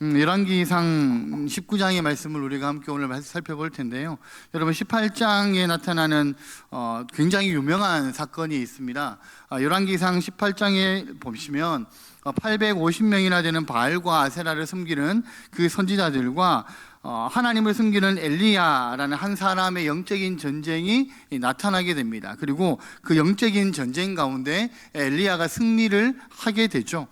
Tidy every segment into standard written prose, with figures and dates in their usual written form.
열왕기상 19장의 말씀을 우리가 함께 오늘 살펴볼 텐데요. 여러분 18장에 나타나는 굉장히 유명한 사건이 있습니다. 열왕기상 18장에 보시면 850명이나 되는 바알과 아세라를 섬기는 그 선지자들과 하나님을 섬기는 엘리야라는 한 사람의 영적인 전쟁이 나타나게 됩니다. 그리고 그 영적인 전쟁 가운데 엘리야가 승리를 하게 되죠.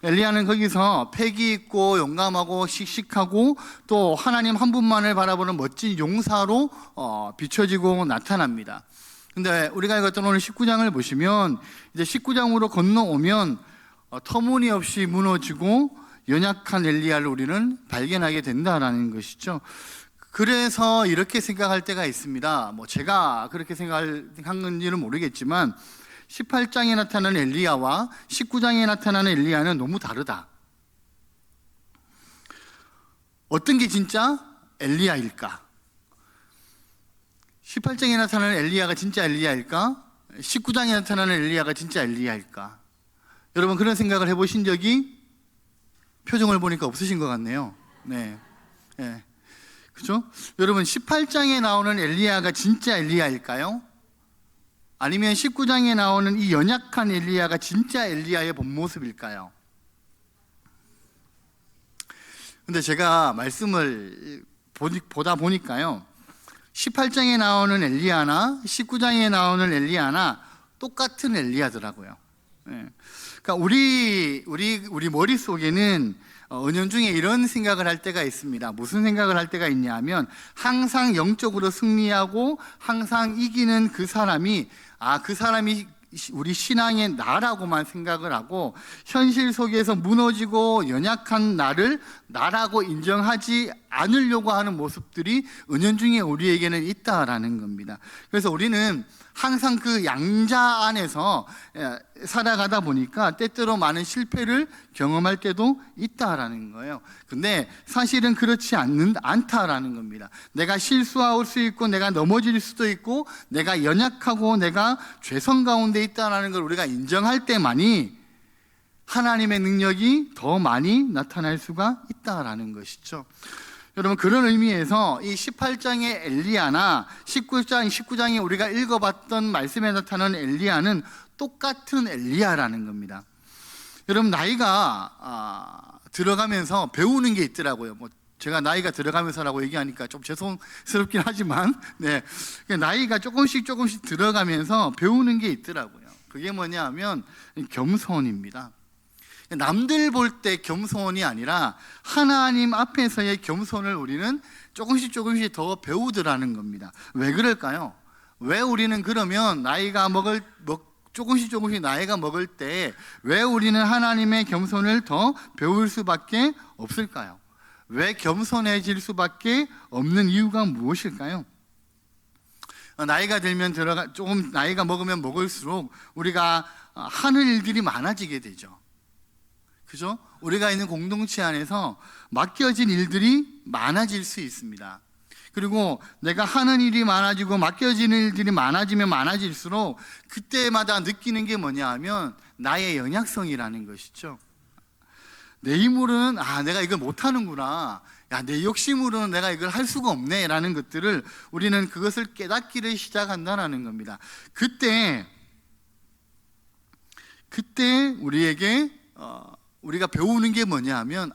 엘리야는 거기서 패기 있고 용감하고 씩씩하고 또 하나님 한 분만을 바라보는 멋진 용사로 비춰지고 나타납니다. 근데 우리가 읽었던 오늘 19장을 보시면 이제 19장으로 건너오면 터무니없이 무너지고 연약한 엘리야를 우리는 발견하게 된다라는 것이죠. 그래서 이렇게 생각할 때가 있습니다. 제가 그렇게 생각한 건지는 모르겠지만 18장에 나타나는 엘리야와 19장에 나타나는 엘리야는 너무 다르다. 어떤 게 진짜 엘리야일까? 18장에 나타나는 엘리야가 진짜 엘리야일까? 19장에 나타나는 엘리야가 진짜 엘리야일까? 여러분 그런 생각을 해보신 적이 표정을 보니까 없으신 것 같네요. 네. 그죠? 여러분 18장에 나오는 엘리야가 진짜 엘리야일까요? 아니면 19장에 나오는 이 연약한 엘리야가 진짜 엘리야의 본 모습일까요? 근데 제가 말씀을 보다 보니까요, 18장에 나오는 엘리야나 19장에 나오는 엘리야나 똑같은 엘리야더라고요. 그러니까 우리 머릿속에는 은연중에 이런 생각을 할 때가 있습니다. 무슨 생각을 할 때가 있냐면 항상 영적으로 승리하고 항상 이기는 그 사람이 그 사람이 우리 신앙의 나라고만 생각을 하고 현실 속에서 무너지고 연약한 나를 나라고 인정하지 않으려고 하는 모습들이 은연중에 우리에게는 있다라는 겁니다. 그래서 우리는 항상 그 양자 안에서 살아가다 보니까 때때로 많은 실패를 경험할 때도 있다라는 거예요. 근데 사실은 그렇지 않다라는 겁니다. 내가 실수할 수 있고 내가 넘어질 수도 있고 내가 연약하고 내가 죄성 가운데 있다라는 걸 우리가 인정할 때만이 하나님의 능력이 더 많이 나타날 수가 있다라는 것이죠. 여러분 그런 의미에서 이 18장의 엘리야나 19장에 우리가 읽어봤던 말씀에 나타나는 엘리야는 똑같은 엘리야라는 겁니다. 여러분 나이가 들어가면서 배우는 게 있더라고요. 제가 나이가 들어가면서라고 얘기하니까 좀 죄송스럽긴 하지만 나이가 조금씩 들어가면서 배우는 게 있더라고요. 그게 뭐냐 하면 겸손입니다. 남들 볼 때 겸손이 아니라 하나님 앞에서의 겸손을 우리는 조금씩 더 배우더라는 겁니다. 왜 그럴까요? 왜 우리는 그러면 조금씩 나이가 먹을 때 왜 우리는 하나님의 겸손을 더 배울 수밖에 없을까요? 왜 겸손해질 수밖에 없는 이유가 무엇일까요? 나이가 들면 조금 나이가 먹으면 먹을수록 우리가 하는 일들이 많아지게 되죠. 그죠? 우리가 있는 공동체 안에서 맡겨진 일들이 많아질 수 있습니다. 그리고 내가 하는 일이 많아지고 맡겨지는 일들이 많아지면 많아질수록 그때마다 느끼는 게 뭐냐 하면 나의 연약성이라는 것이죠. 내 힘으로는 내가 이걸 못하는구나, 내 욕심으로는 내가 이걸 할 수가 없네 라는 것들을 우리는 그것을 깨닫기를 시작한다는 겁니다. 그때 우리에게 우리가 배우는 게 뭐냐 하면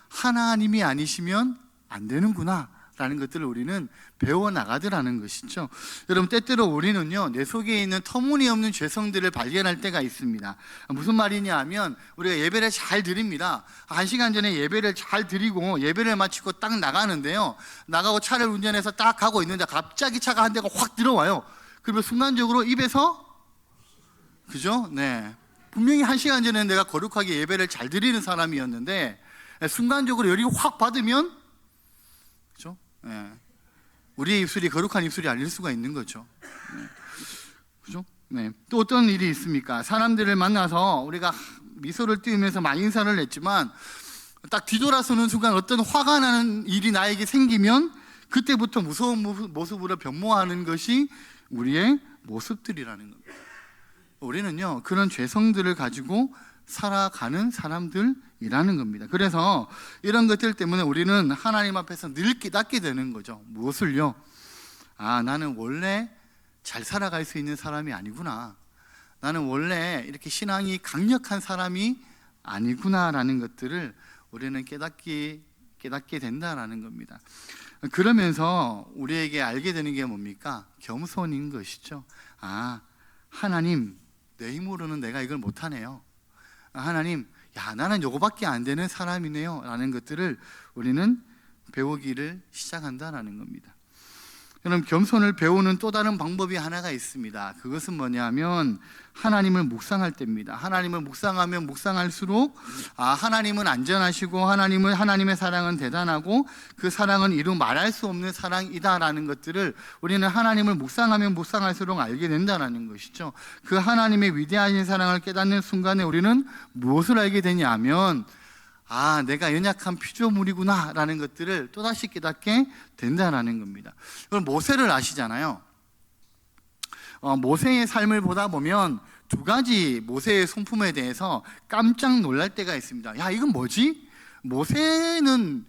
하나님이 아니시면 안 되는구나 라는 것들을 우리는 배워나가더라는 것이죠. 여러분 때때로 우리는요 내 속에 있는 터무니없는 죄성들을 발견할 때가 있습니다. 무슨 말이냐 하면 우리가 예배를 잘 드립니다. 1시간 전에 예배를 잘 드리고 예배를 마치고 딱 나가는데요, 나가고 차를 운전해서 딱 가고 있는데 갑자기 차가 한 대가 확 들어와요. 그러면 순간적으로 입에서 그죠? 분명히 1시간 전에 내가 거룩하게 예배를 잘 드리는 사람이었는데 순간적으로 열이 확 받으면 그죠? 우리의 입술이 거룩한 입술이 아닐 수가 있는 거죠. 그죠? 또 어떤 일이 있습니까? 사람들을 만나서 우리가 미소를 띄우면서 막 인사를 했지만 딱 뒤돌아서는 순간 어떤 화가 나는 일이 나에게 생기면 그때부터 무서운 모습으로 변모하는 것이 우리의 모습들이라는 겁니다. 우리는요 그런 죄성들을 가지고 살아가는 사람들입니다. 이라는 겁니다. 그래서 이런 것들 때문에 우리는 하나님 앞에서 늘 깨닫게 되는 거죠. 무엇을요? 나는 원래 잘 살아갈 수 있는 사람이 아니구나. 나는 원래 이렇게 신앙이 강력한 사람이 아니구나라는 것들을 우리는 깨닫게 된다라는 겁니다. 그러면서 우리에게 알게 되는 게 뭡니까? 겸손인 것이죠. 하나님, 내 힘으로는 내가 이걸 못하네요. 하나님, 나는 요거밖에 안 되는 사람이네요 라는 것들을 우리는 배우기를 시작한다는 겁니다. 그럼 겸손을 배우는 또 다른 방법이 하나가 있습니다. 그것은 뭐냐면 하나님을 묵상할 때입니다. 하나님을 묵상하면 묵상할수록 하나님은 안전하시고 하나님의 사랑은 대단하고 그 사랑은 이루 말할 수 없는 사랑이다라는 것들을 우리는 하나님을 묵상하면 묵상할수록 알게 된다는 것이죠. 그 하나님의 위대하신 사랑을 깨닫는 순간에 우리는 무엇을 알게 되냐면 내가 연약한 피조물이구나 라는 것들을 또다시 깨닫게 된다는 겁니다. 그럼 모세를 아시잖아요. 모세의 삶을 보다 보면 두 가지 모세의 성품에 대해서 깜짝 놀랄 때가 있습니다. 이건 뭐지? 모세는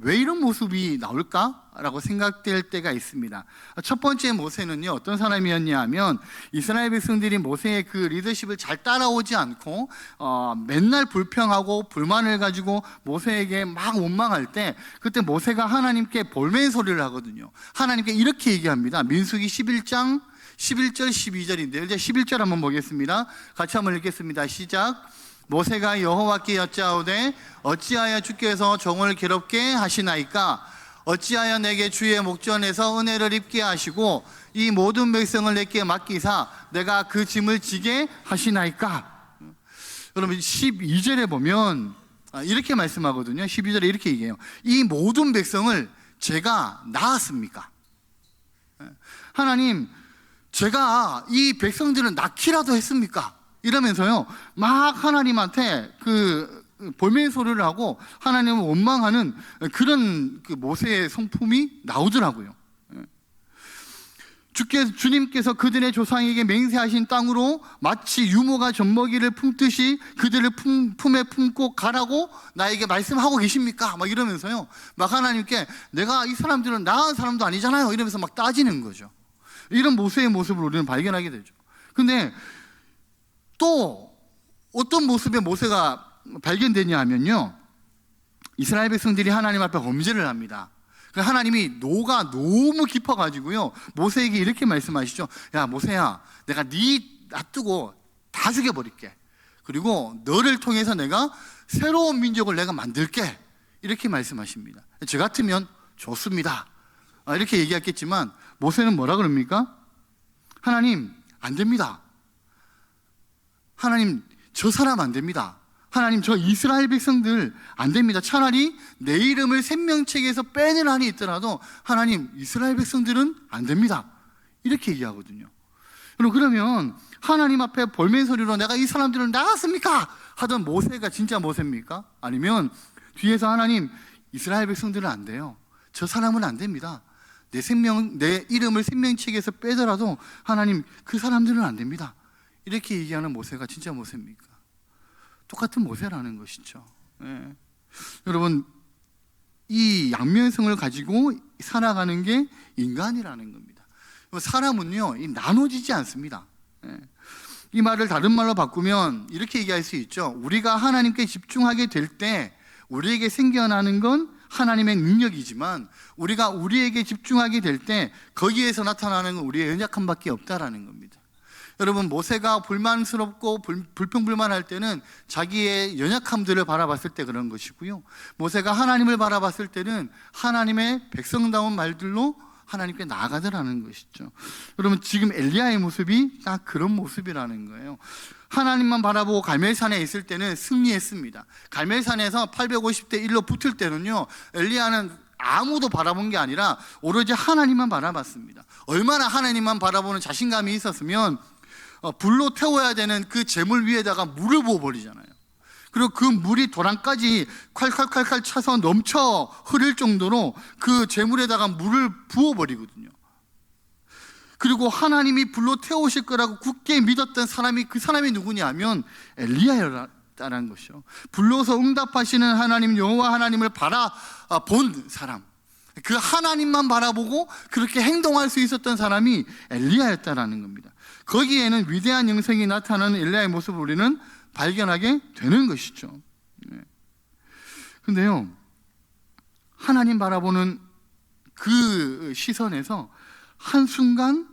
왜 이런 모습이 나올까? 라고 생각될 때가 있습니다. 첫 번째 모세는요, 어떤 사람이었냐 하면 이스라엘 백성들이 모세의 그 리더십을 잘 따라오지 않고 맨날 불평하고 불만을 가지고 모세에게 막 원망할 때 그때 모세가 하나님께 볼멘 소리를 하거든요. 하나님께 이렇게 얘기합니다. 민수기 11장 11절 12절인데요. 이제 11절 한번 보겠습니다. 같이 한번 읽겠습니다. 시작. 모세가 여호와께 여짜오되 어찌하여 주께서 종을 괴롭게 하시나이까? 어찌하여 내게 주의 목전에서 은혜를 입게 하시고 이 모든 백성을 내게 맡기사 내가 그 짐을 지게 하시나이까? 여러분 12절에 보면 이렇게 말씀하거든요. 12절에 이렇게 얘기해요. 이 모든 백성을 제가 낳았습니까? 하나님, 제가 이 백성들을 낳기라도 했습니까? 이러면서요, 막 하나님한테 볼멘 소리를 하고 하나님을 원망하는 그런 모세의 성품이 나오더라고요. 주님께서 그들의 조상에게 맹세하신 땅으로 마치 유모가 젖먹이를 품듯이 그들을 품에 품고 가라고 나에게 말씀하고 계십니까? 막 이러면서요, 막 하나님께 내가 이 사람들은 나은 사람도 아니잖아요 이러면서 막 따지는 거죠. 이런 모세의 모습을 우리는 발견하게 되죠. 근데 또 어떤 모습의 모세가 발견되냐 하면요, 이스라엘 백성들이 하나님 앞에 범죄를 합니다. 하나님이 노가 너무 깊어가지고요, 모세에게 이렇게 말씀하시죠. 야 모세야, 내가 네 놔두고 다 죽여버릴게. 그리고 너를 통해서 내가 새로운 민족을 내가 만들게. 이렇게 말씀하십니다. 저 같으면 좋습니다 이렇게 얘기했겠지만 모세는 뭐라 그럽니까? 하나님, 안 됩니다. 하나님, 저 사람 안 됩니다. 하나님, 저 이스라엘 백성들 안 됩니다. 차라리 내 이름을 생명책에서 빼는 한이 있더라도 하나님, 이스라엘 백성들은 안 됩니다. 이렇게 얘기하거든요. 그러면 하나님 앞에 볼멘 소리로 내가 이 사람들을 낳았습니까? 하던 모세가 진짜 모세입니까? 아니면 뒤에서 하나님, 이스라엘 백성들은 안 돼요. 저 사람은 안 됩니다. 내 이름을 생명책에서 빼더라도 하나님, 그 사람들은 안 됩니다. 이렇게 얘기하는 모세가 진짜 모세입니까? 똑같은 모세라는 것이죠. 여러분, 이 양면성을 가지고 살아가는 게 인간이라는 겁니다. 사람은요, 나눠지지 않습니다. 이 말을 다른 말로 바꾸면 이렇게 얘기할 수 있죠. 우리가 하나님께 집중하게 될 때 우리에게 생겨나는 건 하나님의 능력이지만 우리가 우리에게 집중하게 될 때 거기에서 나타나는 건 우리의 연약함밖에 없다라는 겁니다. 여러분, 모세가 불만스럽고 불평불만할 때는 자기의 연약함들을 바라봤을 때 그런 것이고요, 모세가 하나님을 바라봤을 때는 하나님의 백성다운 말들로 하나님께 나아가더라는 것이죠. 여러분, 지금 엘리야의 모습이 딱 그런 모습이라는 거예요. 하나님만 바라보고 갈멜산에 있을 때는 승리했습니다. 갈멜산에서 850대 1로 붙을 때는요, 엘리야는 아무도 바라본 게 아니라 오로지 하나님만 바라봤습니다. 얼마나 하나님만 바라보는 자신감이 있었으면 불로 태워야 되는 그 재물 위에다가 물을 부어버리잖아요. 그리고 그 물이 도랑까지 콸콸콸콸 차서 넘쳐 흐를 정도로 그 재물에다가 물을 부어버리거든요. 그리고 하나님이 불로 태우실 거라고 굳게 믿었던 사람이, 그 사람이 누구냐 하면 엘리야였다라는 것이죠. 불러서 응답하시는 하나님 여호와 하나님을 바라본 사람, 그 하나님만 바라보고 그렇게 행동할 수 있었던 사람이 엘리야였다라는 겁니다. 거기에는 위대한 영성이 나타나는 엘리야의 모습을 우리는 발견하게 되는 것이죠. 근데요, 하나님 바라보는 그 시선에서 한순간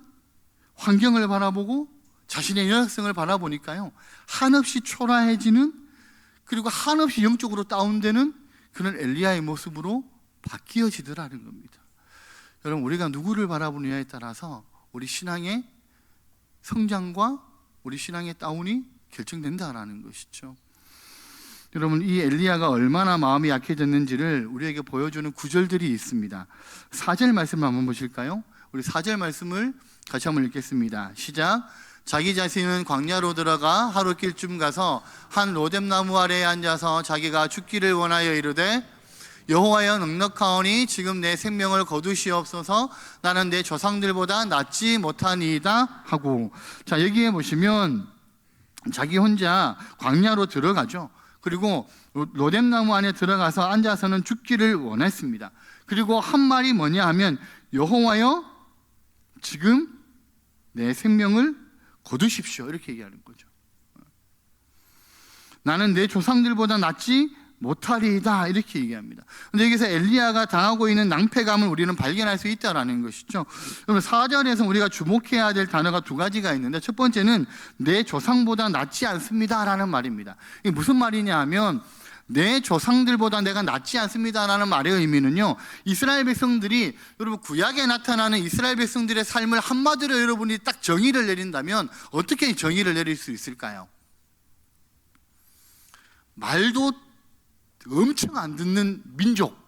환경을 바라보고 자신의 연약성을 바라보니까요, 한없이 초라해지는, 그리고 한없이 영적으로 다운되는 그런 엘리야의 모습으로 바뀌어지더라는 겁니다. 여러분, 우리가 누구를 바라보느냐에 따라서 우리 신앙의 성장과 우리 신앙의 다운이 결정된다라는 것이죠. 여러분, 이 엘리야가 얼마나 마음이 약해졌는지를 우리에게 보여주는 구절들이 있습니다. 4절 말씀을 한번 보실까요? 우리 4절 말씀을 같이 한번 읽겠습니다. 시작. 자기 자신은 광야로 들어가 하룻길쯤 가서 한 로뎀나무 아래에 앉아서 자기가 죽기를 원하여 이르되 여호와여, 넉넉하오니 지금 내 생명을 거두시옵소서. 나는 내 조상들보다 낫지 못하니이다 하고, 자, 여기에 보시면 자기 혼자 광야로 들어가죠. 그리고 로뎀나무 안에 들어가서 앉아서는 죽기를 원했습니다. 그리고 한 말이 뭐냐 하면 여호와여, 지금 내 생명을 거두십시오, 이렇게 얘기하는 거죠. 나는 내 조상들보다 낫지 못하리이다, 이렇게 얘기합니다. 근데 여기서 엘리야가 당하고 있는 낭패감을 우리는 발견할 수 있다는 것이죠. 여러분, 4절에서 우리가 주목해야 될 단어가 두 가지가 있는데, 첫 번째는 내 조상보다 낫지 않습니다라는 말입니다. 이게 무슨 말이냐 하면, 내 조상들보다 내가 낫지 않습니다라는 말의 의미는요, 이스라엘 백성들이, 여러분, 구약에 나타나는 이스라엘 백성들의 삶을 한마디로 여러분이 딱 정의를 내린다면 어떻게 정의를 내릴 수 있을까요? 말도 엄청 안 듣는 민족,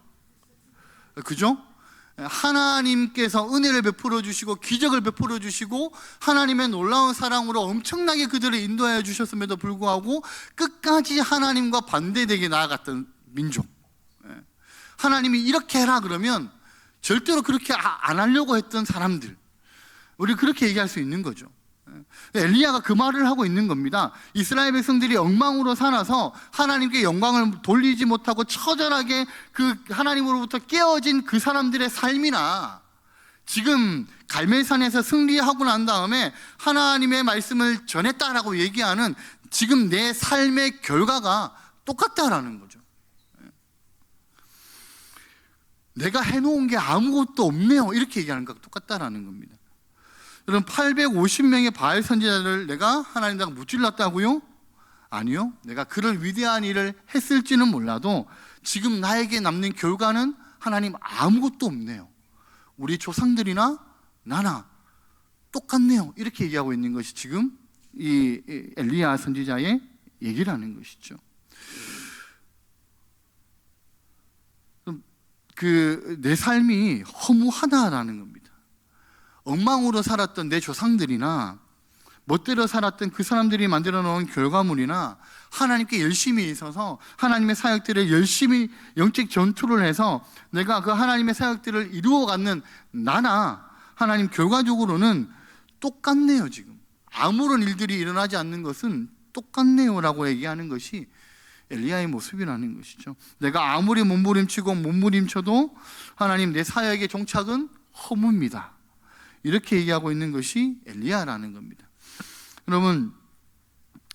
그죠? 하나님께서 은혜를 베풀어 주시고 기적을 베풀어 주시고 하나님의 놀라운 사랑으로 엄청나게 그들을 인도하여 주셨음에도 불구하고 끝까지 하나님과 반대되게 나아갔던 민족. 하나님이 이렇게 해라 그러면 절대로 그렇게 안 하려고 했던 사람들, 우리 그렇게 얘기할 수 있는 거죠. 엘리야가 그 말을 하고 있는 겁니다. 이스라엘 백성들이 엉망으로 살아서 하나님께 영광을 돌리지 못하고 처절하게 그 하나님으로부터 깨어진 그 사람들의 삶이나, 지금 갈멜산에서 승리하고 난 다음에 하나님의 말씀을 전했다라고 얘기하는 지금 내 삶의 결과가 똑같다라는 거죠. 내가 해놓은 게 아무것도 없네요, 이렇게 얘기하는 것과 똑같다라는 겁니다. 여러분, 850명의 바알 선지자를 내가 하나님과 무찔렀다고요? 아니요. 내가 그를 위대한 일을 했을지는 몰라도 지금 나에게 남는 결과는 하나님 아무것도 없네요. 우리 조상들이나 나나 똑같네요, 이렇게 얘기하고 있는 것이 지금 이 엘리야 선지자의 얘기라는 것이죠. 내 삶이 허무하다라는 겁니다. 엉망으로 살았던 내 조상들이나 멋대로 살았던 그 사람들이 만들어 놓은 결과물이나 하나님께 열심히 있어서 하나님의 사역들을 열심히 영적 전투를 해서 내가 그 하나님의 사역들을 이루어가는 나나 하나님 결과적으로는 똑같네요. 지금 아무런 일들이 일어나지 않는 것은 똑같네요라고 얘기하는 것이 엘리야의 모습이라는 것이죠. 내가 아무리 몸부림치고 몸부림쳐도 하나님 내 사역의 종착은 허무입니다, 이렇게 얘기하고 있는 것이 엘리야라는 겁니다. 여러분,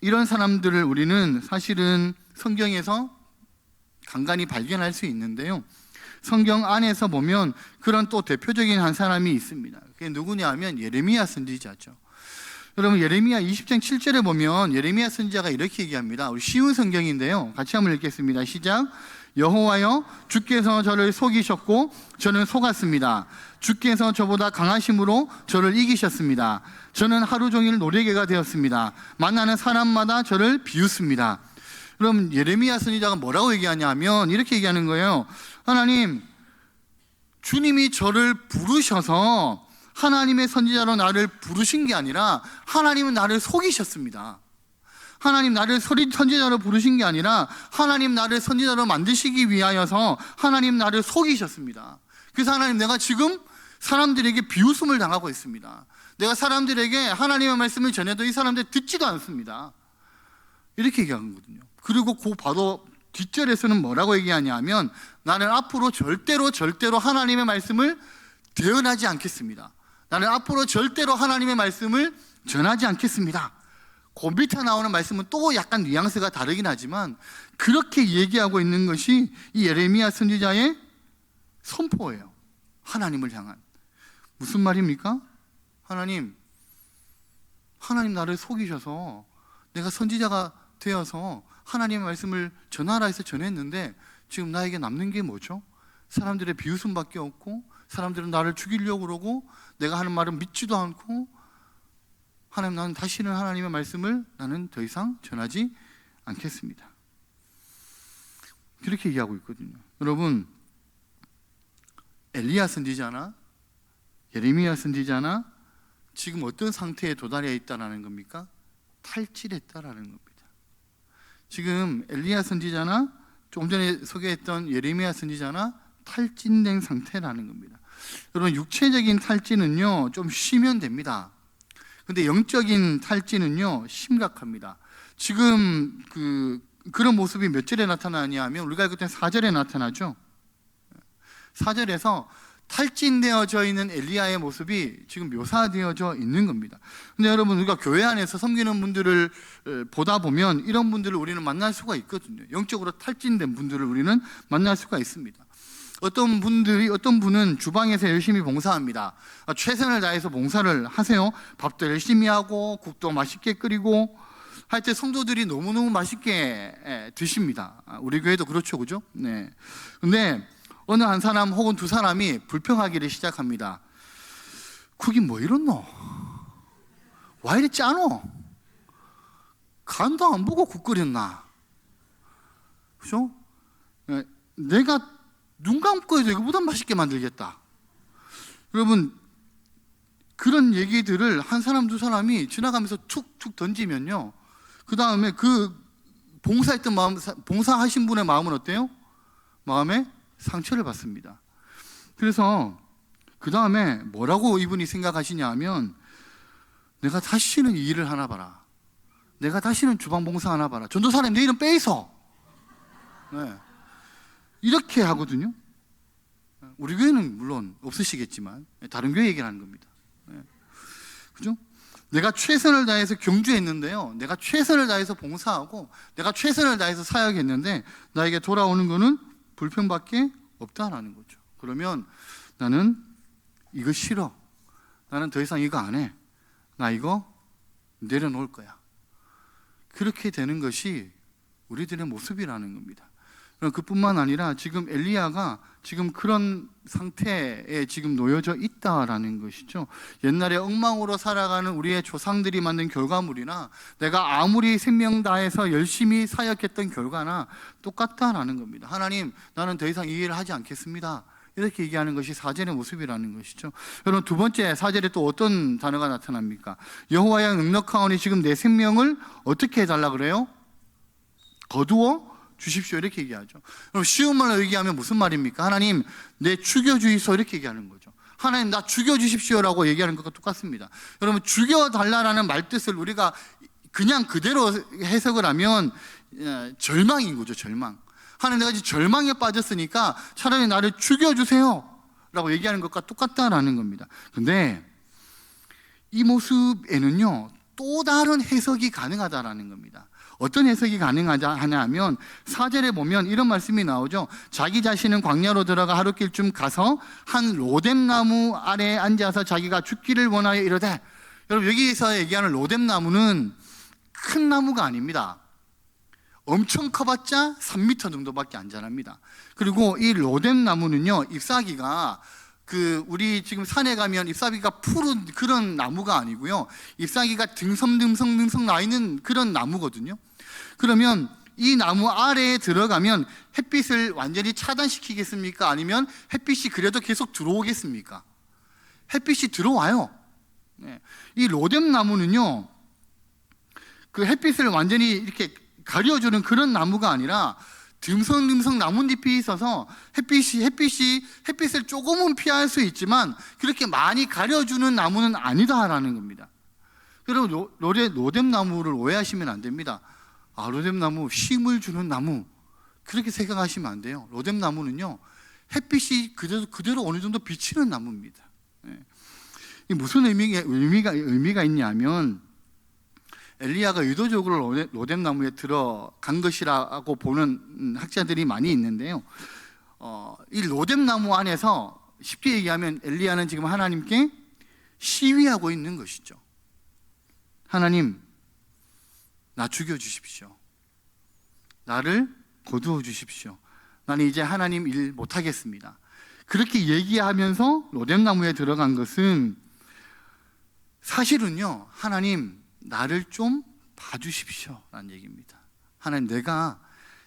이런 사람들을 우리는 사실은 성경에서 간간히 발견할 수 있는데요, 성경 안에서 보면 그런 또 대표적인 한 사람이 있습니다. 그게 누구냐 하면 예레미야 선지자죠. 여러분, 예레미야 20장 7절에 보면 예레미야 선지자가 이렇게 얘기합니다. 우리 쉬운 성경인데요, 같이 한번 읽겠습니다. 시작. 여호와여, 주께서 저를 속이셨고 저는 속았습니다. 주께서 저보다 강하심으로 저를 이기셨습니다. 저는 하루 종일 노리개가 되었습니다. 만나는 사람마다 저를 비웃습니다. 그럼 예레미야 선지자가 뭐라고 얘기하냐 하면 이렇게 얘기하는 거예요. 하나님, 주님이 저를 부르셔서 하나님의 선지자로 나를 부르신 게 아니라 하나님은 나를 속이셨습니다. 하나님 나를 선지자로 부르신 게 아니라 하나님 나를 선지자로 만드시기 위하여서 하나님 나를 속이셨습니다. 그래서 하나님, 내가 지금 사람들에게 비웃음을 당하고 있습니다. 내가 사람들에게 하나님의 말씀을 전해도 이 사람들 듣지도 않습니다, 이렇게 얘기하는 거거든요. 그리고 그 바로 뒷절에서는 뭐라고 얘기하냐면 나는 앞으로 절대로 하나님의 말씀을 대언하지 않겠습니다. 나는 앞으로 절대로 하나님의 말씀을 전하지 않겠습니다. 그 밑에 나오는 말씀은 또 약간 뉘앙스가 다르긴 하지만 그렇게 얘기하고 있는 것이 이 예레미야 선지자의 선포예요. 하나님을 향한. 무슨 말입니까? 하나님 나를 속이셔서 내가 선지자가 되어서 하나님의 말씀을 전하라 해서 전했는데 지금 나에게 남는 게 뭐죠? 사람들의 비웃음밖에 없고 사람들은 나를 죽이려고 그러고 내가 하는 말은 믿지도 않고 하나님, 나는 다시는 하나님의 말씀을 나는 더 이상 전하지 않겠습니다. 그렇게 얘기하고 있거든요. 여러분, 엘리야 선지자나 예레미야 선지자나 지금 어떤 상태에 도달해 있다는 겁니까? 탈진했다라는 겁니다. 지금 엘리야 선지자나 조금 전에 소개했던 예레미야 선지자나 탈진된 상태라는 겁니다. 여러분, 육체적인 탈진은요 좀 쉬면 됩니다. 근데 영적인 탈진은요 심각합니다. 지금 그런 모습이 몇 절에 나타나냐 하면 우리가 알고 있던 4절에 나타나죠. 4절에서 탈진되어져 있는 엘리야의 모습이 지금 묘사되어져 있는 겁니다. 근데 여러분, 우리가 교회 안에서 섬기는 분들을 보다 보면 이런 분들을 우리는 만날 수가 있거든요. 영적으로 탈진된 분들을 우리는 만날 수가 있습니다. 어떤 분은 주방에서 열심히 봉사합니다. 최선을 다해서 봉사를 하세요. 밥도 열심히 하고 국도 맛있게 끓이고 하여튼 성도들이 너무너무 맛있게 드십니다. 우리 교회도 그렇죠, 그죠? 네. 근데 어느 한 사람 혹은 두 사람이 불평하기를 시작합니다. 국이 뭐 이렇노? 와 이리 짜노? 간도 안 보고 국 끓였나? 그죠? 내가 눈 감고 해도 이거보다 맛있게 만들겠다. 여러분, 그런 얘기들을 한 사람 두 사람이 지나가면서 툭툭 던지면요, 그 다음에 그 봉사했던 마음, 봉사하신 분의 마음은 어때요? 마음에 상처를 받습니다. 그래서 그 다음에 뭐라고 이분이 생각하시냐 하면, 내가 다시는 이 일을 하나 봐라. 내가 다시는 주방 봉사 하나 봐라. 전도사님 내 이름 빼이소. 네. 이렇게 하거든요. 우리 교회는 물론 없으시겠지만 다른 교회 얘기를 하는 겁니다. 네. 그죠? 내가 최선을 다해서 경주했는데요, 내가 최선을 다해서 봉사하고 내가 최선을 다해서 사역했는데 나에게 돌아오는 거는 불평밖에 없다라는 거죠. 그러면 나는 이거 싫어. 나는 더 이상 이거 안 해. 나 이거 내려놓을 거야. 그렇게 되는 것이 우리들의 모습이라는 겁니다. 그뿐만 아니라 지금 엘리야가 지금 그런 상태에 지금 놓여져 있다라는 것이죠. 옛날에 엉망으로 살아가는 우리의 조상들이 만든 결과물이나 내가 아무리 생명 다해서 열심히 사역했던 결과나 똑같다라는 겁니다. 하나님, 나는 더 이상 이 일을 하지 않겠습니다. 이렇게 얘기하는 것이 사절의 모습이라는 것이죠. 여러분, 두 번째 사절에 또 어떤 단어가 나타납니까? 여호와의 능력하오니 지금 내 생명을 어떻게 해달라 그래요? 거두어 주십시오, 이렇게 얘기하죠. 그럼 쉬운 말로 얘기하면 무슨 말입니까? 하나님, 내 죽여주이소, 이렇게 얘기하는 거죠. 하나님, 나 죽여주십시오라고 얘기하는 것과 똑같습니다. 여러분, 죽여달라는 말뜻을 우리가 그냥 그대로 해석을 하면 절망인 거죠, 절망. 하나님, 내가 지금 절망에 빠졌으니까 차라리 나를 죽여주세요 라고 얘기하는 것과 똑같다라는 겁니다. 근데 이 모습에는요 또 다른 해석이 가능하다라는 겁니다. 어떤 해석이 가능하냐 하면 4절에 보면 이런 말씀이 나오죠. 자기 자신은 광야로 들어가 하룻길쯤 가서 한 로뎀나무 아래에 앉아서 자기가 죽기를 원하여 이르되, 여러분, 여기서 얘기하는 로뎀나무는 큰 나무가 아닙니다. 엄청 커봤자 3m 정도밖에 안 자랍니다. 그리고 이 로뎀나무는요 잎사귀가 우리 지금 산에 가면 잎사귀가 푸른 그런 나무가 아니고요, 잎사귀가 등성등성 나 있는 그런 나무거든요. 그러면 이 나무 아래에 들어가면 햇빛을 완전히 차단시키겠습니까? 아니면 햇빛이 그래도 계속 들어오겠습니까? 햇빛이 들어와요. 네. 이 로뎀나무는요 그 햇빛을 완전히 이렇게 가려주는 그런 나무가 아니라 듬성듬성 나뭇잎이 있어서 햇빛을 조금은 피할 수 있지만 그렇게 많이 가려주는 나무는 아니다라는 겁니다. 여러분, 로뎀나무를 오해하시면 안 됩니다. 로뎀나무, 쉼을 주는 나무, 그렇게 생각하시면 안 돼요. 로뎀나무는요, 햇빛이 그대로 어느 정도 비치는 나무입니다. 이 무슨 의미가 있냐면, 엘리야가 의도적으로 로뎀나무에 들어간 것이라고 보는 학자들이 많이 있는데요. 이 로뎀나무 안에서 쉽게 얘기하면 엘리야는 지금 하나님께 시위하고 있는 것이죠. 하나님, 나 죽여주십시오. 나를 거두어 주십시오. 나는 이제 하나님 일 못하겠습니다. 그렇게 얘기하면서 로뎀나무에 들어간 것은 사실은요, 하나님, 나를 좀 봐주십시오 라는 얘기입니다. 하나님, 내가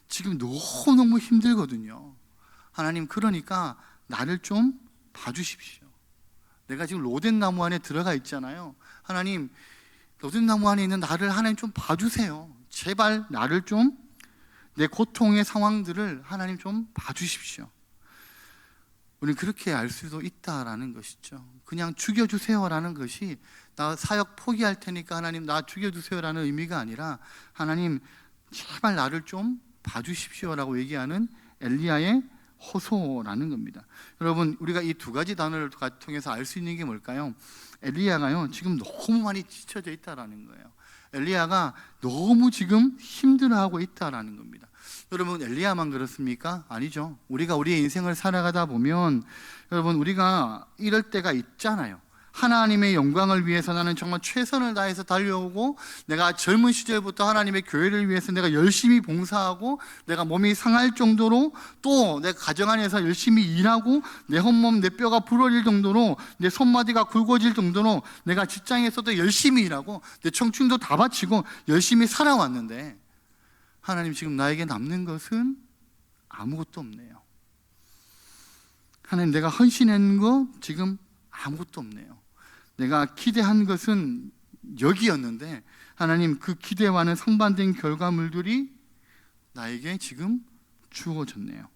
지금 너무너무 힘들거든요. 하나님, 그러니까 나를 좀 봐주십시오. 내가 지금 로뎀나무 안에 들어가 있잖아요. 하나님, 로뎀나무 안에 있는 나를 하나님 좀 봐주세요. 제발 나를 좀, 내 고통의 상황들을 하나님 좀 봐주십시오. 우리는 그렇게 알 수도 있다라는 것이죠. 그냥 죽여주세요라는 것이 나 사역 포기할 테니까 하나님 나 죽여주세요라는 의미가 아니라 하나님 제발 나를 좀 봐주십시오라고 얘기하는 엘리야의 호소라는 겁니다. 여러분, 우리가 이 두 가지 단어를 통해서 알 수 있는 게 뭘까요? 엘리야가요, 지금 너무 많이 지쳐져 있다라는 거예요. 엘리야가 너무 지금 힘들어하고 있다라는 겁니다. 여러분, 엘리야만 그렇습니까? 아니죠. 우리가 우리의 인생을 살아가다 보면 여러분, 우리가 이럴 때가 있잖아요. 하나님의 영광을 위해서 나는 정말 최선을 다해서 달려오고, 내가 젊은 시절부터 하나님의 교회를 위해서 내가 열심히 봉사하고, 내가 몸이 상할 정도로, 또 내 가정 안에서 열심히 일하고, 내 혼몸 내 뼈가 부러질 정도로, 내 손마디가 굵어질 정도로 내가 직장에서도 열심히 일하고 내 청춘도 다 바치고 열심히 살아왔는데, 하나님 지금 나에게 남는 것은 아무것도 없네요. 하나님, 내가 헌신한 거 지금 아무것도 없네요. 내가 기대한 것은 여기였는데 하나님, 그 기대와는 상반된 결과물들이 나에게 지금 주어졌네요.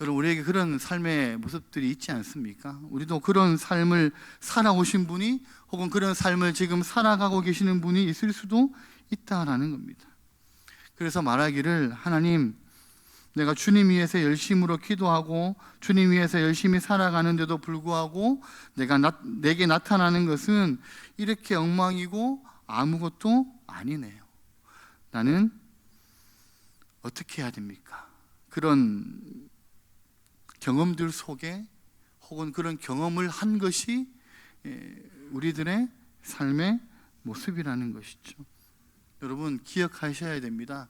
여러분, 우리에게 그런 삶의 모습들이 있지 않습니까? 우리도 그런 삶을 살아오신 분이, 혹은 그런 삶을 지금 살아가고 계시는 분이 있을 수도 있다라는 겁니다. 그래서 말하기를, 하나님, 내가 주님 위해서 열심으로 기도하고 주님 위해서 열심히 살아가는데도 불구하고 내게 나타나는 것은 이렇게 엉망이고 아무것도 아니네요. 나는 어떻게 해야 됩니까? 그런 경험들 속에, 혹은 그런 경험을 한 것이 우리들의 삶의 모습이라는 것이죠. 여러분, 기억하셔야 됩니다.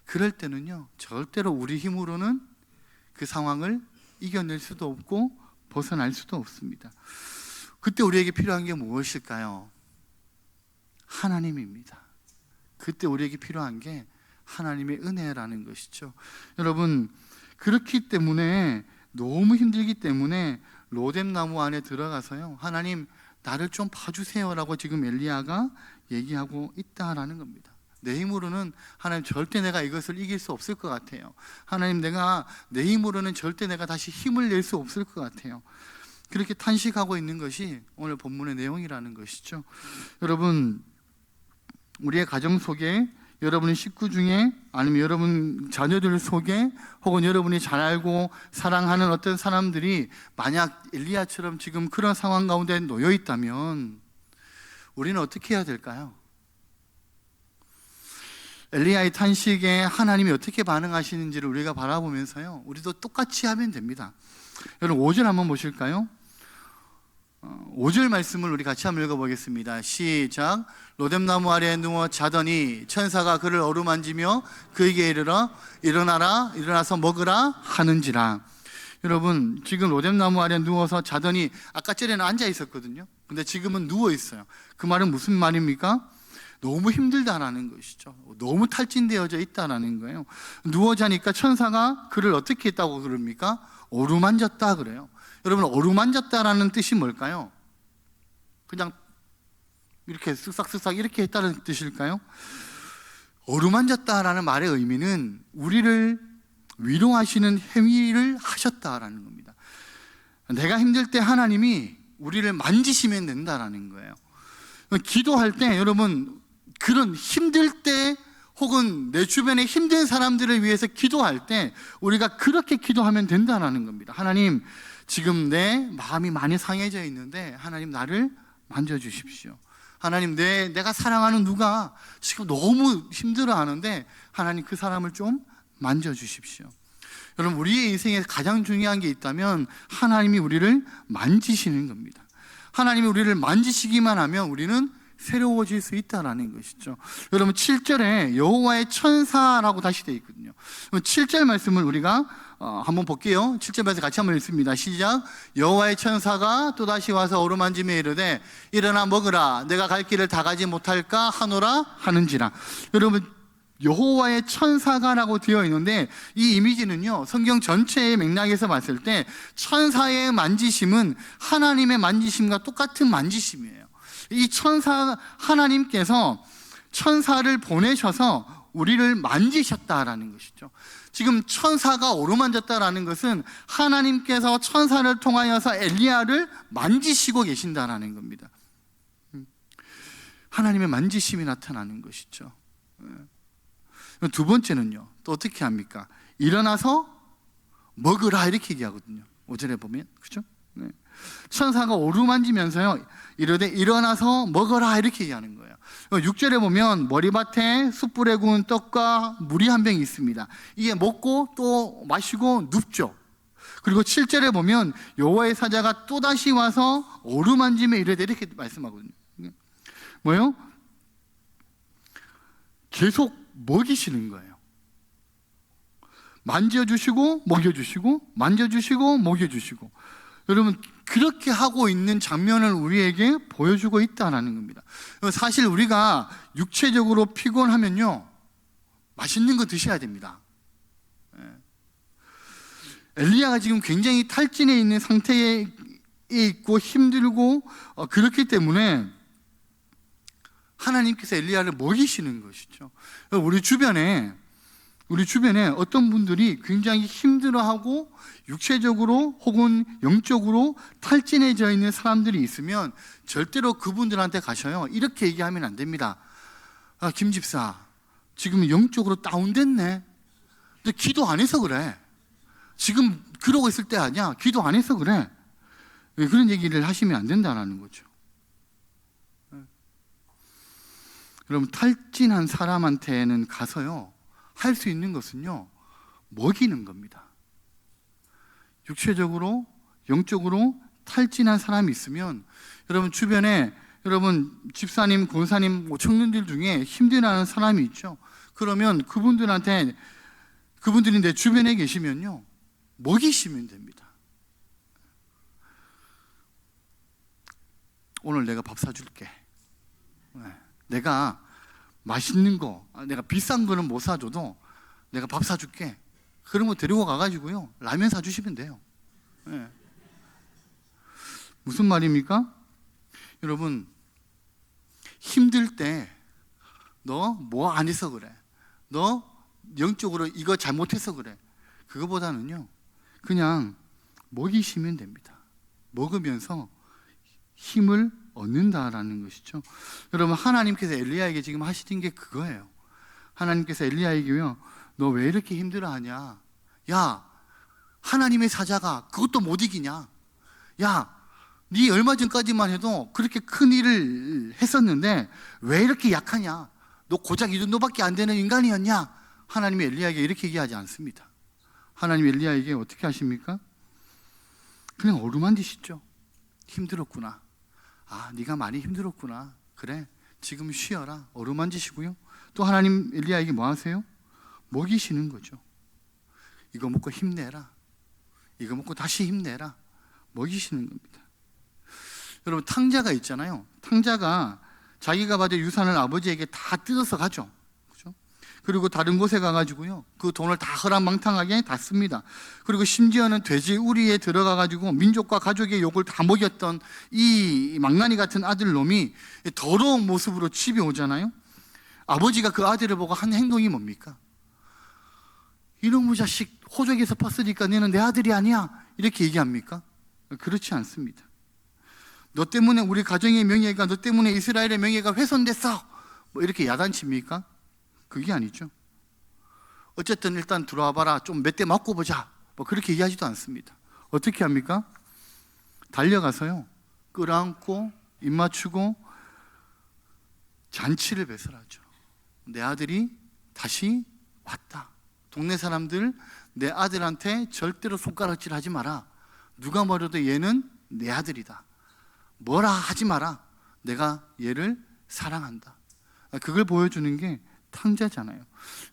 그럴 때는요, 절대로 우리 힘으로는 그 상황을 이겨낼 수도 없고 벗어날 수도 없습니다. 그때 우리에게 필요한 게 무엇일까요? 하나님입니다. 그때 우리에게 필요한 게 하나님의 은혜라는 것이죠. 여러분, 그렇기 때문에, 너무 힘들기 때문에 로뎀나무 안에 들어가서요, 하나님 나를 좀 봐주세요라고 지금 엘리야가 얘기하고 있다라는 겁니다. 내 힘으로는 하나님 절대 내가 이것을 이길 수 없을 것 같아요. 하나님, 내 힘으로는 절대 내가 다시 힘을 낼 수 없을 것 같아요. 그렇게 탄식하고 있는 것이 오늘 본문의 내용이라는 것이죠. 여러분, 우리의 가정 속에, 여러분의 식구 중에, 아니면 여러분 자녀들 속에, 혹은 여러분이 잘 알고 사랑하는 어떤 사람들이 만약 엘리야처럼 지금 그런 상황 가운데 놓여 있다면 우리는 어떻게 해야 될까요? 엘리야의 탄식에 하나님이 어떻게 반응하시는지를 우리가 바라보면서요, 우리도 똑같이 하면 됩니다. 여러분, 5절 한번 보실까요? 5절 말씀을 우리 같이 한번 읽어보겠습니다. 시작. 로뎀나무 아래에 누워 자더니 천사가 그를 어루만지며 그에게 이르러 일어나라, 일어나서 먹으라 하는지라. 여러분, 지금 로뎀나무 아래에 누워서 자더니, 아까 전에는 앉아 있었거든요. 근데 지금은 누워 있어요. 그 말은 무슨 말입니까? 너무 힘들다라는 것이죠. 너무 탈진되어져 있다라는 거예요. 누워 자니까 천사가 그를 어떻게 했다고 그럽니까? 어루만졌다 그래요. 여러분, 어루만졌다라는 뜻이 뭘까요? 그냥 이렇게 쓱싹쓱싹 이렇게 했다는 뜻일까요? 어루만졌다라는 말의 의미는 우리를 위로하시는 행위를 하셨다라는 겁니다. 내가 힘들 때 하나님이 우리를 만지시면 된다라는 거예요. 기도할 때 여러분, 그런 힘들 때 혹은 내 주변에 힘든 사람들을 위해서 기도할 때 우리가 그렇게 기도하면 된다는 겁니다. 하나님, 지금 내 마음이 많이 상해져 있는데 하나님 나를 만져주십시오. 하나님, 내가 사랑하는 누가 지금 너무 힘들어하는데 하나님 그 사람을 좀 만져주십시오. 여러분, 우리의 인생에 가장 중요한 게 있다면 하나님이 우리를 만지시는 겁니다. 하나님이 우리를 만지시기만 하면 우리는 새로워질 수 있다는 것이죠. 여러분, 7절에 여호와의 천사라고 다시 되어 있거든요. 7절 말씀을 우리가 한번 볼게요. 7절 말씀 같이 한번 읽습니다. 시작. 여호와의 천사가 또다시 와서 어루만지며 이르되 일어나 먹으라. 내가 갈 길을 다 가지 못할까 하노라 하는지라. 여러분, 여호와의 천사가라고 되어 있는데 이 이미지는요, 성경 전체의 맥락에서 봤을 때 천사의 만지심은 하나님의 만지심과 똑같은 만지심이에요. 이 천사, 하나님께서 천사를 보내셔서 우리를 만지셨다라는 것이죠. 지금 천사가 어루만졌다라는 것은 하나님께서 천사를 통하여서 엘리야를 만지시고 계신다라는 겁니다. 하나님의 만지심이 나타나는 것이죠. 두 번째는요, 또 어떻게 합니까? 일어나서 먹으라 이렇게 얘기하거든요. 5절에 보면, 그죠? 네. 천사가 오르만지면서요, 이르되 일어나서 먹어라 이렇게 얘기하는 거예요. 6절에 보면 머리밭에 숯불에 구운 떡과 물이 한 병이 있습니다. 이게 먹고 또 마시고 눕죠. 그리고 7절에 보면 여호와의 사자가 또다시 와서 오르만지며 이르되 이렇게 말씀하거든요. 뭐요? 계속 먹이시는 거예요. 만져주시고 먹여주시고 만져주시고 먹여주시고. 여러분, 그렇게 하고 있는 장면을 우리에게 보여주고 있다는 겁니다. 사실 우리가 육체적으로 피곤하면요, 맛있는 거 드셔야 됩니다. 엘리야가 지금 굉장히 탈진해 있는 상태에 있고 힘들고 그렇기 때문에 하나님께서 엘리야를 먹이시는 것이죠. 우리 주변에 어떤 분들이 굉장히 힘들어하고 육체적으로 혹은 영적으로 탈진해져 있는 사람들이 있으면 절대로 그분들한테 가셔요, 이렇게 얘기하면 안 됩니다. 김 집사, 지금 영적으로 다운됐네. 근데 기도 안 해서 그래. 지금 그러고 있을 때 아니야. 기도 안 해서 그래. 그런 얘기를 하시면 안 된다는 거죠. 여러분, 탈진한 사람한테는 가서요, 할 수 있는 것은요, 먹이는 겁니다. 육체적으로, 영적으로 탈진한 사람이 있으면 여러분 주변에 여러분 집사님, 권사님, 청년들 중에 힘들어하는 사람이 있죠. 그러면 그분들이 내 주변에 계시면요, 먹이시면 됩니다. 오늘 내가 밥 사줄게. 내가 맛있는 거, 내가 비싼 거는 못 사줘도 내가 밥 사줄게. 그런 거 데리고 가가지고요, 라면 사주시면 돼요. 네. 무슨 말입니까? 여러분, 힘들 때 너 뭐 안 해서 그래, 너 영적으로 이거 잘못해서 그래, 그거보다는요 그냥 먹이시면 됩니다. 먹으면서 힘을 얻는다라는 것이죠. 여러분, 하나님께서 엘리야에게 지금 하시는 게 그거예요. 하나님께서 엘리야에게요, 너 왜 이렇게 힘들어하냐? 야, 하나님의 사자가 그것도 못 이기냐? 야, 네 얼마 전까지만 해도 그렇게 큰 일을 했었는데 왜 이렇게 약하냐? 너 고작 이 정도밖에 안 되는 인간이었냐? 하나님이 엘리야에게 이렇게 얘기하지 않습니다. 하나님이 엘리야에게 어떻게 하십니까? 그냥 어루만지시죠. 힘들었구나. 네가 많이 힘들었구나. 그래, 지금 쉬어라. 어루만지시고요. 또 하나님 엘리야에게 뭐 하세요? 먹이시는 거죠. 이거 먹고 힘내라. 이거 먹고 다시 힘내라. 먹이시는 겁니다. 여러분, 탕자가 있잖아요. 탕자가 자기가 받은 유산을 아버지에게 다 뜯어서 가죠. 그죠? 그리고 다른 곳에 가가지고요, 그 돈을 다 허랑방탕하게 다 씁니다. 그리고 심지어는 돼지 우리에 들어가가지고 민족과 가족의 욕을 다 먹였던 이 망나니 같은 아들놈이 더러운 모습으로 집에 오잖아요. 아버지가 그 아들을 보고 한 행동이 뭡니까? 이놈의 자식, 호적에서 팠으니까 너는 내 아들이 아니야, 이렇게 얘기합니까? 그렇지 않습니다. 너 때문에 우리 가정의 명예가, 너 때문에 이스라엘의 명예가 훼손됐어, 뭐 이렇게 야단칩니까? 그게 아니죠. 어쨌든 일단 들어와 봐라. 좀 몇 대 맞고 보자. 뭐 그렇게 얘기하지도 않습니다. 어떻게 합니까? 달려가서요. 끌어안고 입 맞추고 잔치를 배설하죠. 내 아들이 다시 왔다. 동네 사람들 내 아들한테 절대로 손가락질 하지 마라. 누가 뭐래도 얘는 내 아들이다. 뭐라 하지 마라. 내가 얘를 사랑한다. 그걸 보여주는 게 탕자잖아요.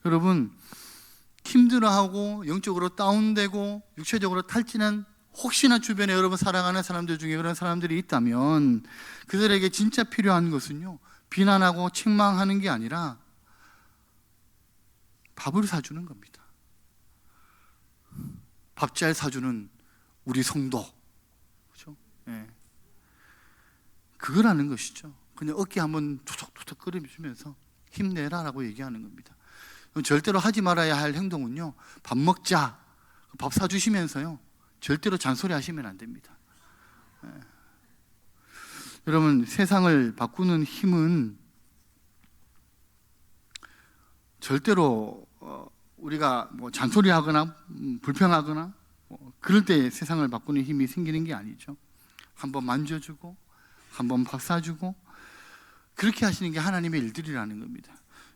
여러분, 힘들어하고 영적으로 다운되고 육체적으로 탈진한 혹시나 주변에 여러분 사랑하는 사람들 중에 그런 사람들이 있다면 그들에게 진짜 필요한 것은요, 비난하고 책망하는 게 아니라 밥을 사주는 겁니다. 밥 잘 사주는 우리 성도, 그렇죠? 예. 그거라는 것이죠. 그냥 어깨 한번 툭툭툭 끌어주면서 힘내라라고 얘기하는 겁니다. 절대로 하지 말아야 할 행동은요, 밥 먹자, 밥 사주시면서요, 절대로 잔소리 하시면 안 됩니다. 예. 여러분, 세상을 바꾸는 힘은 절대로 우리가 뭐 잔소리하거나 불평하거나 그럴 때 세상을 바꾸는 힘이 생기는 게 아니죠. 한번 만져주고 한번 밥 사주고 그렇게 하시는 게 하나님의 일들이라는 겁니다.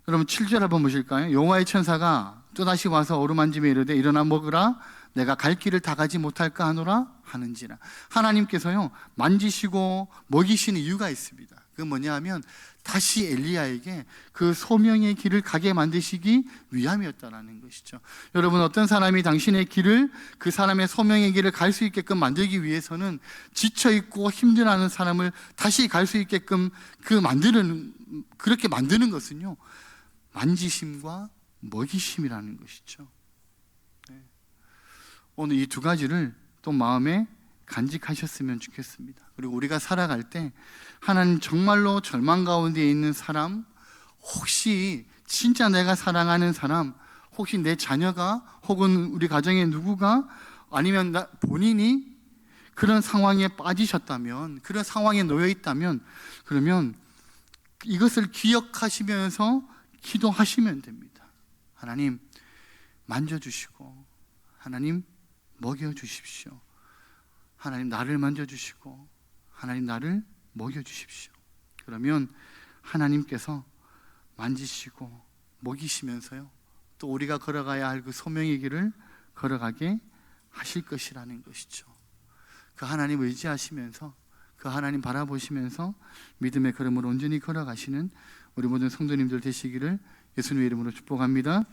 여러분 7절 한번 보실까요? 여호와의 천사가 또다시 와서 어루만짐에 이르되 일어나 먹으라. 내가 갈 길을 다 가지 못할까 하노라 하는지라. 하나님께서요, 만지시고 먹이시는 이유가 있습니다. 그건 뭐냐 하면 다시 엘리야에게 그 소명의 길을 가게 만드시기 위함이었다는 것이죠. 여러분, 어떤 사람이 당신의 길을, 그 사람의 소명의 길을 갈 수 있게끔 만들기 위해서는 지쳐있고 힘들어하는 사람을 다시 갈 수 있게끔 그렇게 만드는 것은요, 만지심과 먹이심이라는 것이죠. 오늘 이 두 가지를 또 마음에 간직하셨으면 좋겠습니다. 그리고 우리가 살아갈 때 하나님 정말로 절망 가운데 있는 사람, 혹시 진짜 내가 사랑하는 사람, 혹시 내 자녀가 혹은 우리 가정의 누구가 아니면 본인이 그런 상황에 빠지셨다면, 그런 상황에 놓여 있다면, 그러면 이것을 기억하시면서 기도하시면 됩니다. 하나님 만져주시고, 하나님 먹여주십시오. 하나님 나를 만져주시고, 하나님 나를 먹여주십시오. 그러면 하나님께서 만지시고 먹이시면서요, 또 우리가 걸어가야 할 그 소명의 길을 걸어가게 하실 것이라는 것이죠. 그 하나님 의지하시면서, 그 하나님 바라보시면서 믿음의 걸음을 온전히 걸어가시는 우리 모든 성도님들 되시기를 예수님의 이름으로 축복합니다.